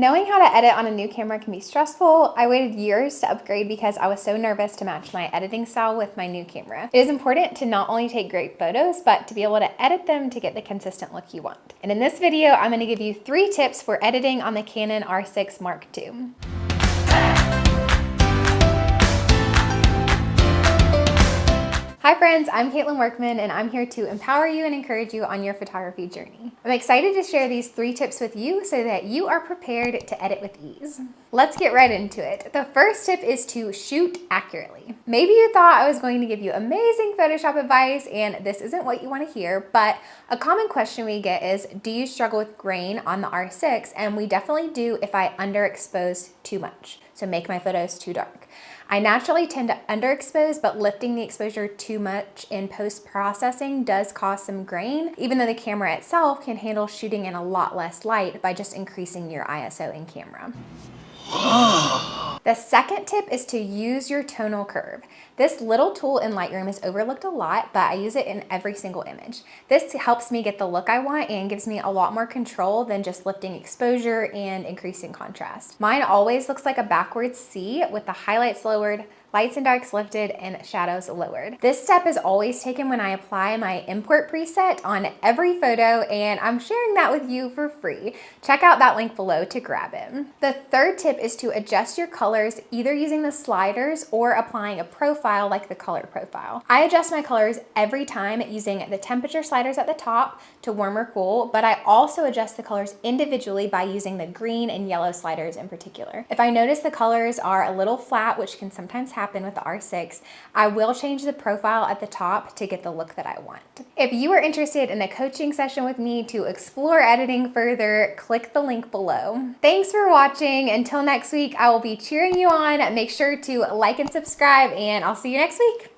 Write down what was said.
Knowing how to edit on a new camera can be stressful. I waited years to upgrade because I was so nervous to match my editing style with my new camera. It is important to not only take great photos, but to be able to edit them to get the consistent look you want. And in this video, I'm gonna give you 3 tips for editing on the Canon R6 Mark II. Hi friends, I'm Katelyn Workman and I'm here to empower you and encourage you on your photography journey. I'm excited to share these 3 tips with you so that you are prepared to edit with ease. Let's get right into it. The first tip is to shoot accurately. Maybe you thought I was going to give you amazing Photoshop advice and this isn't what you want to hear, but a common question we get is, do you struggle with grain on the R6? And we definitely do if I underexpose too much, so make my photos too dark. I naturally tend to underexpose, but lifting the exposure too much in post-processing does cause some grain, even though the camera itself can handle shooting in a lot less light by just increasing your ISO in camera. The second tip is to use your tonal curve. This little tool in Lightroom is overlooked a lot, but I use it in every single image. This helps me get the look I want and gives me a lot more control than just lifting exposure and increasing contrast. Mine always looks like a backwards C with the highlights lowered, lights and darks lifted, and shadows lowered. This step is always taken when I apply my import preset on every photo, and I'm sharing that with you for free. Check out that link below to grab it. The third tip is to adjust your colors either using the sliders or applying a profile like the color profile. I adjust my colors every time using the temperature sliders at the top to warm or cool, but I also adjust the colors individually by using the green and yellow sliders in particular. If I notice the colors are a little flat, which can sometimes happen with the R6, I will change the profile at the top to get the look that I want. If you are interested in a coaching session with me to explore editing further, click the link below. Thanks for watching. Until next week, I will be cheering you on. Make sure to like and subscribe, and I'll see you next week.